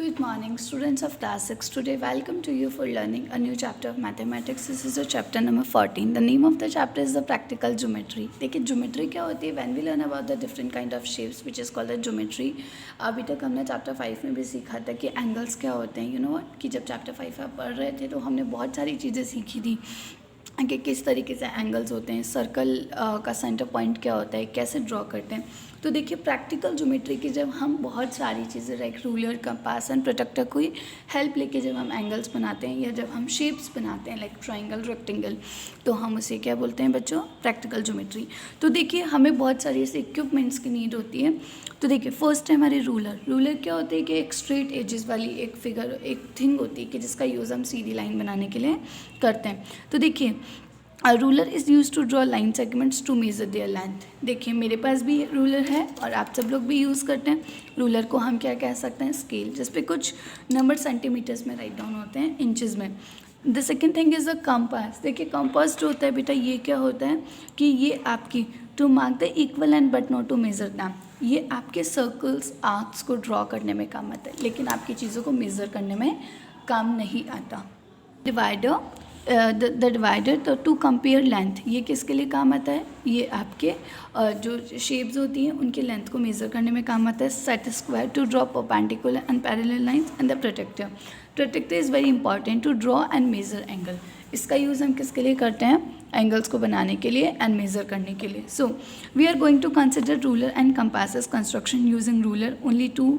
Good morning, students of class 6. Today, welcome to you for learning a new chapter of mathematics. This is the chapter number 14. The name of the chapter is the practical geometry. देखिए geometry क्या होती है? When we learn about the different kind of shapes, which is called the geometry. अभी तक हमने chapter 5 में भी सीखा था कि एंगल्स क्या होते हैं. You know what? कि जब चैप्टर 5 आप पढ़ रहे थे तो हमने बहुत सारी चीज़ें सीखी थी कि किस तरीके से एंगल्स होते हैं, सर्कल का सेंटर पॉइंट क्या होता है, कैसे ड्रॉ करते हैं. तो देखिए प्रैक्टिकल ज्योमेट्री की जब हम बहुत सारी चीज़ें like ruler, compass and protractor की हेल्प लेके जब हम एंगल्स बनाते हैं या जब हम शेप्स बनाते हैं लाइक ट्राइंगल, रेक्टेंगल, तो हम उसे क्या बोलते हैं बच्चों? Practical geometry. तो देखिए हमें बहुत सारी ऐसे इक्विपमेंट्स की नीड होती है. तो देखिए फर्स्ट है हमारे रूलर. रूलर क्या होते हैं कि एक स्ट्रेट एजेस वाली एक फिगर, एक थिंग होती है कि जिसका यूज़ हम सीधी लाइन बनाने के लिए करते हैं. तो देखिए ruler is use to draw line segments to measure their length. देखिए मेरे पास भी रूलर है और आप सब लोग भी यूज़ करते हैं. रूलर को हम क्या कह सकते हैं? स्केल, जिस पे कुछ नंबर सेंटीमीटर्स में राइट डाउन होते हैं, इंचेस में. The second thing is the compass. देखिए कंपास जो होता है बेटा, ये क्या होता है कि ये आपकी to mark the equal and but not to measure them. ये आपके सर्कल्स, आर्क्स को ड्रॉ करने में काम आता है, लेकिन आपकी चीज़ों को मेज़र करने में काम नहीं आता. डिवाइडर, द डिवाइडर तो टू कंपेयर लेंथ, ये किसके लिए काम आता है? ये आपके जो शेप्स होती हैं उनके लेंथ को मेज़र करने में काम आता है. Set square to draw perpendicular and parallel lines. And the protractor. Protractor is very important to draw and measure angle. इसका यूज़ हम किसके लिए करते हैं? एंगल्स को बनाने के लिए एंड मेज़र करने के लिए. So we are going to consider ruler and compasses construction using ruler only to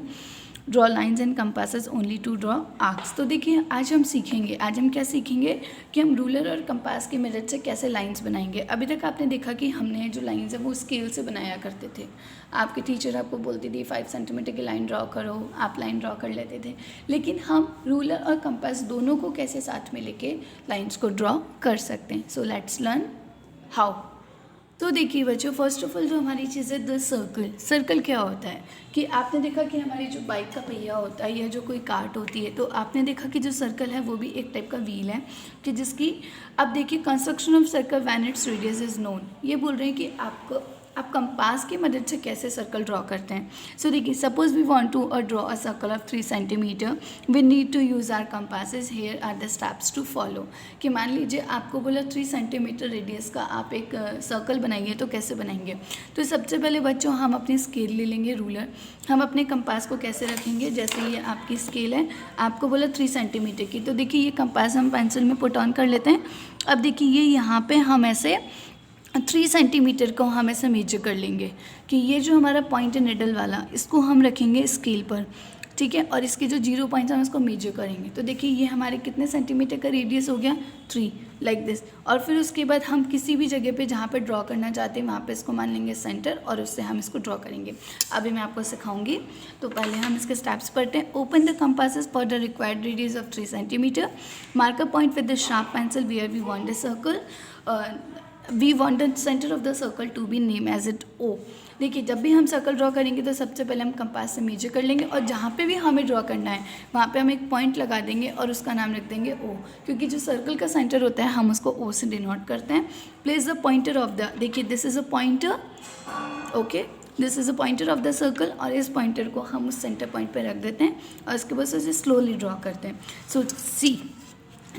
draw lines and compasses only to draw arcs. तो देखिए आज हम सीखेंगे, आज हम क्या सीखेंगे कि हम रूलर और कंपास की मदद से कैसे लाइंस बनाएंगे. अभी तक आपने देखा कि हमने जो लाइंस है वो स्केल से बनाया करते थे. आपके टीचर आपको बोलती थी 5 सेंटीमीटर की लाइन ड्रॉ करो, आप लाइन ड्रॉ कर लेते थे. लेकिन हम रूलर और कंपास दोनों को कैसे साथ में लेके लाइन्स को ड्रॉ कर सकते हैं. So let's learn how. तो देखिए बच्चों, फर्स्ट ऑफ ऑल जो हमारी चीज़ है द सर्कल. सर्कल क्या होता है कि आपने देखा कि हमारी जो बाइक का पहिया होता है या जो कोई कार्ट होती है, तो आपने देखा कि जो सर्कल है वो भी एक टाइप का व्हील है कि जिसकी अब देखिए construction of circle when its radius is known. ये बोल रहे हैं कि आप कंपास की मदद से कैसे सर्कल ड्रॉ करते हैं. सो देखिए suppose we want to draw a circle of 3 centimetre, we need to use our compasses. Here are the steps to follow. कि मान लीजिए आपको बोला 3 सेंटीमीटर रेडियस का आप एक सर्कल बनाइए, तो कैसे बनाएंगे? तो सबसे पहले बच्चों हम अपनी स्केल ले लेंगे, रूलर. हम अपने कंपास को कैसे रखेंगे? जैसे ये आपकी स्केल है, आपको बोला 3 सेंटीमीटर की, तो देखिए ये कंपास हम पेंसिल में पुट ऑन कर लेते हैं. अब देखिए ये यहाँ पे हम ऐसे 3 सेंटीमीटर को हम ऐसे मेजर कर लेंगे कि ये जो हमारा पॉइंट है निडल वाला, इसको हम रखेंगे स्केल पर, ठीक है. और इसके जो 0 पॉइंट्स हम इसको मेजर करेंगे. तो देखिए ये हमारे कितने सेंटीमीटर का रेडियस हो गया? 3, लाइक दिस. और फिर उसके बाद हम किसी भी जगह पे जहाँ पे ड्रॉ करना चाहते हैं वहाँ पे इसको मान लेंगे सेंटर और उससे हम इसको ड्रॉ करेंगे. अभी मैं आपको सिखाऊंगी. तो पहले हम इसके स्टेप्स पढ़ते हैं. Open the compasses for the required radius of 3 centimetre. Mark a point with the sharp pencil where we want the circle. We want the centre of the circle to be name as it O. देखिए जब भी हम circle draw करेंगे तो सबसे पहले हम compass से मेजर कर लेंगे और जहाँ पे भी हमें ड्रॉ करना है वहाँ पे हम एक पॉइंट लगा देंगे और उसका नाम रख देंगे ओ, क्योंकि जो सर्कल का सेंटर होता है हम उसको ओ से डिनोट करते हैं. Place the pointer of the, देखिए this is a pointer, okay, this is a pointer of the circle. और इस पॉइंटर को हम उस सेंटर पॉइंट पर रख देते हैं और उसके बाद उसे स्लोली ड्रॉ करते हैं. So see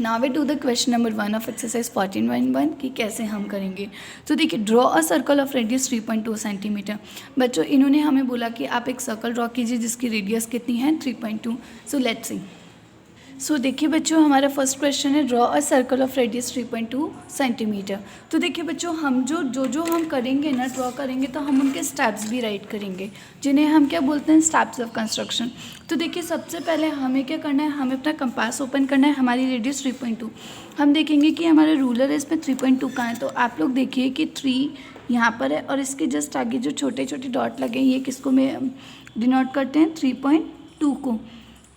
now we do the question number 1 of exercise 14.1 कि कैसे हम करेंगे. तो देखिए draw a circle of radius 3.2 centimetre. बच्चों इन्होंने हमें बोला कि आप एक सर्कल ड्रॉ कीजिए जिसकी रेडियस कितनी है? 3.2. सो लेट्स सी. सो देखिए बच्चों हमारा फर्स्ट क्वेश्चन है draw a circle of radius 3.2 centimetre. तो देखिए बच्चों हम जो हम करेंगे ना, ड्रॉ करेंगे, तो हम उनके स्टेप्स भी राइट करेंगे जिन्हें हम क्या बोलते हैं? Steps of construction. तो देखिए सबसे पहले हमें क्या करना है? हमें अपना कंपास ओपन करना है. हमारी रेडियस 3.2. हम देखेंगे कि हमारा रूलर है, इसमें 3.2 कहाँ है. तो आप लोग देखिए कि 3 यहाँ पर है और इसके जस्ट आगे जो छोटे छोटे डॉट लगे हैं ये किसको में डिनोट करते हैं? 3.2 को.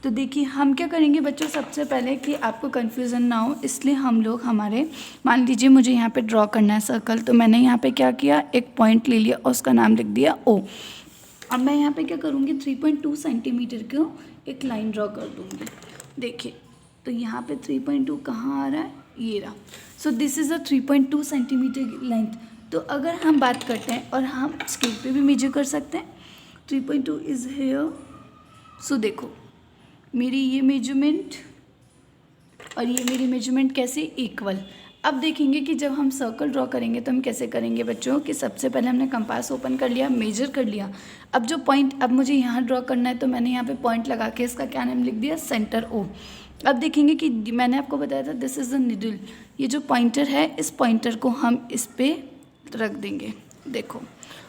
तो देखिए हम क्या करेंगे बच्चों, सबसे पहले कि आपको कन्फ्यूज़न ना हो इसलिए हम लोग हमारे, मान लीजिए मुझे यहाँ पे ड्रॉ करना है सर्कल, तो मैंने यहाँ पे क्या किया? एक पॉइंट ले लिया और उसका नाम लिख दिया ओ. अब मैं यहाँ पे क्या करूँगी? 3.2 सेंटीमीटर को एक लाइन ड्रॉ कर दूँगी. देखिए तो यहाँ पे 3.2 कहाँ आ रहा है? ये रहा. So this is a 3.2 centimetre length. तो अगर हम बात करते हैं और हम स्केल पे भी मेजर कर सकते हैं. 3.2 इज़ हेयर. सो देखो मेरी ये मेजरमेंट और ये मेरी मेजरमेंट कैसे इक्वल। अब देखेंगे कि जब हम सर्कल ड्रॉ करेंगे तो हम कैसे करेंगे बच्चों, कि सबसे पहले हमने कंपास ओपन कर लिया, मेजर कर लिया। अब जो पॉइंट अब मुझे यहाँ ड्रॉ करना है तो मैंने यहाँ पे पॉइंट लगा के इसका क्या नाम लिख दिया, सेंटर ओ। अब देखेंगे कि मैंने आपको बताया था दिस इज़ द निडल, ये जो पॉइंटर है इस पॉइंटर को हम इस पर रख देंगे, देखो,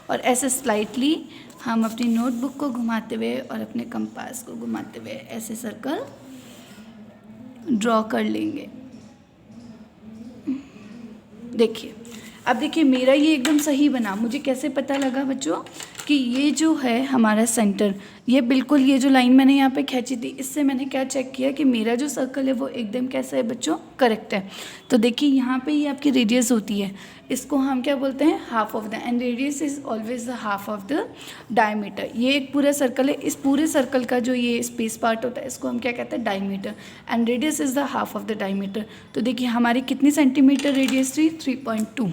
और ऐसे स्लाइटली हम अपनी नोटबुक को घुमाते हुए और अपने कंपास को घुमाते हुए ऐसे सर्कल ड्रॉ कर लेंगे। देखिए, अब देखिए मेरा ये एकदम सही बना। मुझे कैसे पता लगा बच्चों कि ये जो है हमारा सेंटर, ये बिल्कुल ये जो लाइन मैंने यहाँ पे खींची थी, इससे मैंने क्या चेक किया कि मेरा जो सर्कल है वो एकदम कैसा है बच्चों, करेक्ट है। तो देखिए यहाँ पे ये आपकी रेडियस होती है, इसको हम क्या बोलते हैं, half of the, and radius is always the half of the diameter. ये एक पूरा सर्कल है, इस पूरे सर्कल का जो ये स्पेस पार्ट होता है इसको हम क्या कहते हैं, diameter, and radius is the half of the diameter. तो देखिए हमारी कितनी सेंटीमीटर रेडियस थी, 3.2।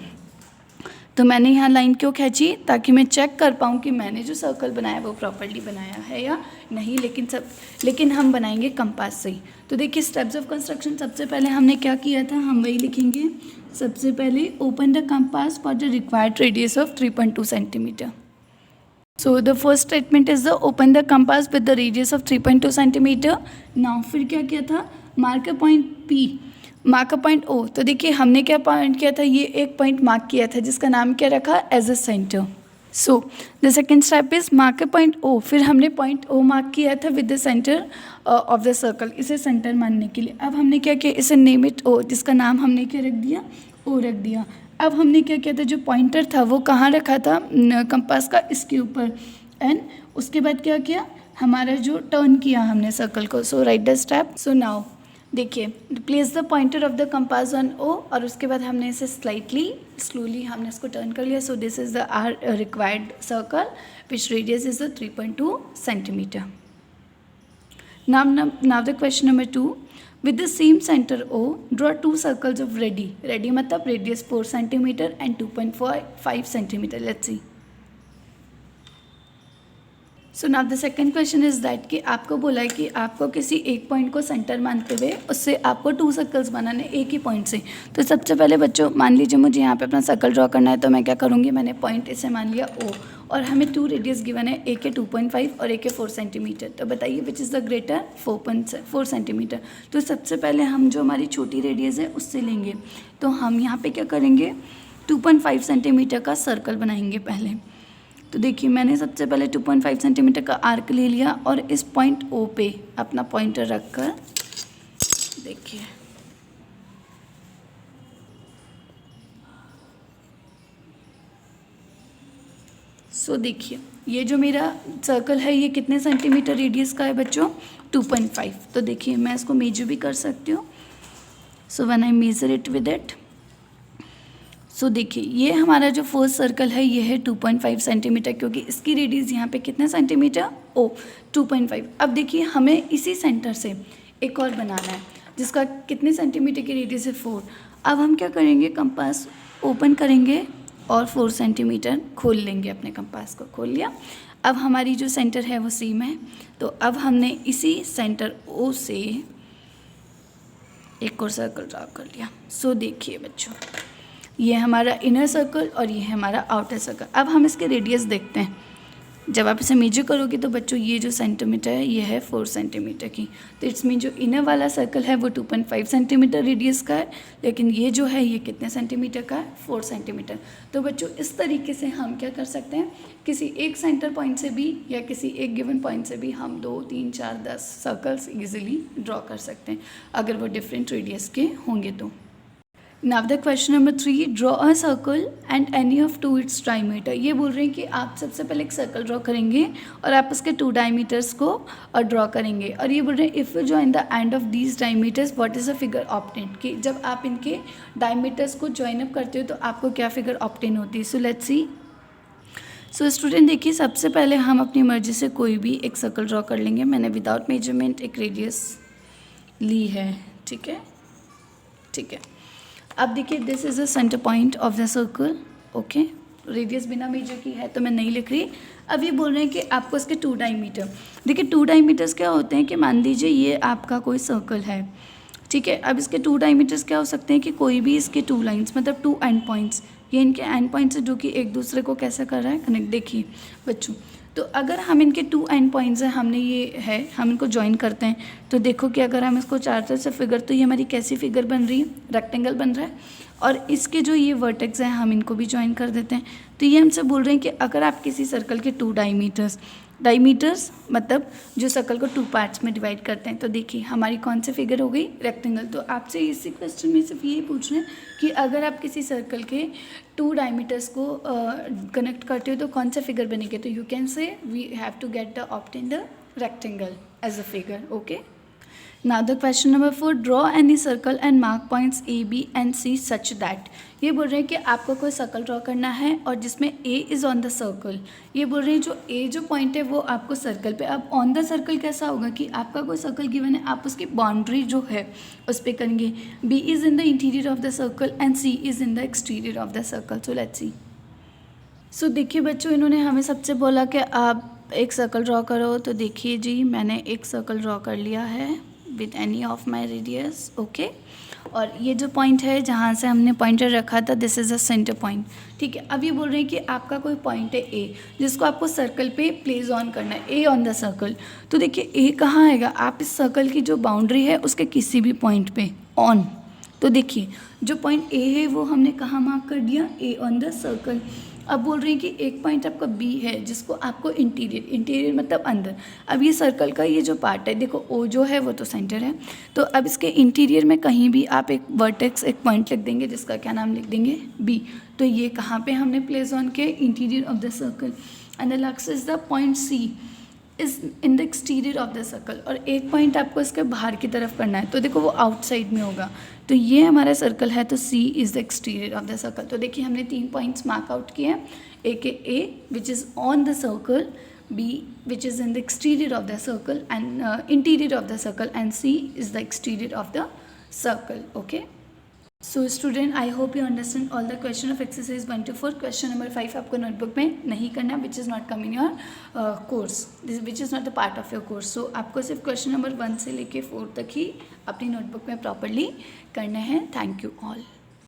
तो मैंने यहाँ लाइन क्यों खींची, ताकि मैं चेक कर पाऊँ कि मैंने जो सर्कल बनाया वो प्रॉपर्ली बनाया है या नहीं। लेकिन हम बनाएंगे कंपास से ही। तो देखिए स्टेप्स ऑफ कंस्ट्रक्शन, सबसे पहले हमने क्या किया था, हम वही लिखेंगे। सबसे पहले open the compass for the required radius of 3.2 centimetre. So the first statement is the open the compass with the radius of 3.2 centimetre. Now फिर क्या किया था, mark a point P, mark a point O. तो देखिए हमने क्या point किया था, ये एक पॉइंट मार्क किया था जिसका नाम क्या रखा, as a centre. So the second step is mark a point O. फिर हमने पॉइंट ओ मार्क किया था with the centre of the circle, इसे सेंटर मानने के लिए। अब हमने क्या किया, इसे नेम इट ओ, जिसका नाम हमने क्या रख दिया, ओ रख दिया। अब हमने क्या किया था, जो पॉइंटर था वो कहाँ रखा था, कंपास का इसके ऊपर, एंड उसके बाद क्या किया, हमारा जो टर्न किया हमने सर्कल को। So write the step. So now देखिए, place the pointer of the compass on O, और उसके बाद हमने इसे स्लोली हमने इसको टर्न कर लिया। So this is the are required circle which radius is the 3.2 centimetre. Now the question number 2, with the same center O, draw two circles of ready मतलब radius 4 centimeter and 2.5 centimeter. Let's see. So now the second question is that कि आपको बोला है कि आपको किसी एक point को सेंटर मानते हुए उससे आपको 2 सर्कल्स बनाने एक ही पॉइंट से। तो सबसे पहले बच्चों मान लीजिए मुझे यहाँ पे अपना सर्कल ड्रॉ करना है, तो मैं क्या करूँगी, मैंने पॉइंट इसे मान लिया O, और हमें 2 रेडियस गिवन है, एक है 2.5 और एक है 4 सेंटीमीटर। तो बताइए which is the greater, 4 centimetre. तो सबसे पहले हम जो हमारी छोटी रेडियस है उससे लेंगे। तो हम यहाँ पे क्या करेंगे, 2.5 सेंटीमीटर का सर्कल बनाएंगे पहले। तो देखिए मैंने सबसे पहले 2.5 सेंटीमीटर का आर्क ले लिया और इस पॉइंट ओ पे अपना पॉइंटर रखकर देखिए देखिए ये जो मेरा सर्कल है ये कितने सेंटीमीटर रेडियस का है बच्चों, 2.5। तो देखिए मैं इसको मेजर भी कर सकती हूँ। So when I measure it with it, so देखिए ये हमारा जो फर्स्ट सर्कल है ये है 2.5 सेंटीमीटर, क्योंकि इसकी रेडियस यहाँ पे कितने सेंटीमीटर, ओ 2.5। अब देखिए हमें इसी सेंटर से एक और बनाना है जिसका कितने सेंटीमीटर की रेडियस है, 4। अब हम क्या करेंगे, कंपास ओपन करेंगे और 4 सेंटीमीटर खोल लेंगे, अपने कंपास को खोल लिया। अब हमारी जो सेंटर है वो सेम है, तो अब हमने इसी सेंटर ओ से एक और सर्कल ड्रा कर लिया। सो देखिए बच्चों ये हमारा इनर सर्कल और ये है हमारा आउटर सर्कल। अब हम इसके रेडियस देखते हैं। जब आप इसे मेजर करोगे तो बच्चों ये जो सेंटीमीटर है ये है 4 सेंटीमीटर की। तो इट्स मीन जो इनर वाला सर्कल है वो 2.5 सेंटीमीटर रेडियस का है, लेकिन ये जो है ये कितने सेंटीमीटर का है, 4 सेंटीमीटर। तो बच्चों इस तरीके से हम क्या कर सकते हैं, किसी एक सेंटर पॉइंट से भी या किसी एक गिवन पॉइंट से भी हम 2, 3, 4, 10 सर्कल्स ईजिली ड्रॉ कर सकते हैं अगर वो डिफरेंट रेडियस के होंगे तो। Now the question number 3, draw a circle and any of 2 its diameter. ये बोल रहे हैं कि आप सबसे पहले एक सर्कल ड्रॉ करेंगे और आप उसके 2 डायमीटर्स को ड्रॉ करेंगे, और ये बोल रहे हैं if you join the end of these diameters what is a figure obtain, कि जब आप इनके डायमीटर्स को ज्वाइन अप करते हो तो आपको क्या फिगर ऑब्टेन होती है। सो लेट्स सी। सो स्टूडेंट देखिए सबसे पहले हम अपनी मर्जी से कोई भी एक सर्कल ड्रॉ कर लेंगे। मैंने विदाउट मेजरमेंट एक रेडियस ली है, ठीक है। अब देखिए this is a centre point of the circle, okay, radius बिना मेजर की है तो मैं नहीं लिख रही। अब ये बोल रहे हैं कि आपको इसके 2 डायमीटर, देखिए 2 डायमीटर्स क्या होते हैं कि मान लीजिए ये आपका कोई सर्कल है, ठीक है। अब इसके 2 डायमीटर्स क्या हो सकते हैं कि कोई भी इसके 2 लाइंस मतलब 2 एंड पॉइंट्स, ये इनके एंड पॉइंट्स है जो कि एक दूसरे को कैसे कर रहा है कनेक्ट। देखिए बच्चों, तो अगर हम इनके 2 एंड पॉइंट्स हैं, हमने ये है हम इनको ज्वाइन करते हैं, तो देखो कि अगर हम इसको चार तरह से फिगर, तो ये हमारी कैसी फिगर बन रही है, रेक्टेंगल बन रहा है। और इसके जो ये वर्टेक्स हैं हम इनको भी ज्वाइन कर देते हैं। तो ये हमसे बोल रहे हैं कि अगर आप किसी सर्कल के 2 डायमीटर्स मतलब जो सर्कल को 2 पार्ट्स में डिवाइड करते हैं, तो देखिए हमारी कौन सी फिगर हो गई, रेक्टेंगल। तो आपसे इसी क्वेश्चन में सिर्फ यही पूछ रहे हैं कि अगर आप किसी सर्कल के 2 डायमीटर्स को कनेक्ट करते हो तो कौन सा फिगर बनेगा। तो you can say we have to get the obtain the rectangle as a figure. Okay, now the question number 4, draw any circle and mark points A, B and C such that. ये बोल रहे हैं कि आपको कोई circle draw करना है और जिसमें A is on the circle. ये बोल रहे हैं जो A जो पॉइंट है वो आपको सर्कल पे, अब ऑन द सर्कल कैसा होगा कि आपका कोई सर्कल गिवन है, आप उसकी बाउंड्री जो है उस पर करेंगे। B is in the interior of the circle and C is in the exterior of the circle. So let's see. So देखिए बच्चों, इन्होंने हमें सबसे बोला कि आप एक सर्कल ड्रॉ करो। तो देखिए जी, मैंने एक सर्कल ड्रॉ कर लिया है with any of my radius. Okay, और ये जो पॉइंट है जहाँ से हमने पॉइंटर रखा था, this is a centre point. ठीक है, अब ये बोल रहे हैं कि आपका कोई पॉइंट है ए जिसको आपको सर्कल पे प्लेस ऑन करना है, ए ऑन द सर्कल। तो देखिए ए कहाँ आएगा, आप इस सर्कल की जो बाउंड्री है उसके किसी भी पॉइंट पे ऑन। तो देखिए जो पॉइंट ए है वो हमने कहाँ मार्क कर दिया, ए ऑन द सर्कल। अब बोल रहे हैं कि एक पॉइंट आपका बी है जिसको आपको इंटीरियर मतलब अंदर। अब ये सर्कल का ये जो पार्ट है, देखो ओ जो है वो तो सेंटर है, तो अब इसके इंटीरियर में कहीं भी आप एक वर्टेक्स एक पॉइंट लिख देंगे जिसका क्या नाम लिख देंगे, बी। तो ये कहाँ पे हमने प्लेस ऑन किया, interior of the circle. And the next is the point C is in the exterior of the circle, और एक पॉइंट आपको इसके बाहर की तरफ करना है, तो देखो वो आउटसाइड में होगा। तो ये हमारा सर्कल है, तो C is the exterior of the circle. तो देखिए हमने 3 पॉइंट्स मार्क आउट किए हैं, एक है A which is on the circle, B which is in the exterior of the circle and interior of the circle, and C is the exterior of the circle. Okay, so student, I hope you understand all the question of exercise 1 to 4। Question number 5 आपको notebook में नहीं करना, which is not come in your course, which is not the part of your course. सो आपको सिर्फ question number 1 से लेके 4 तक ही अपनी नोटबुक में प्रॉपरली करने हैं। Thank you all.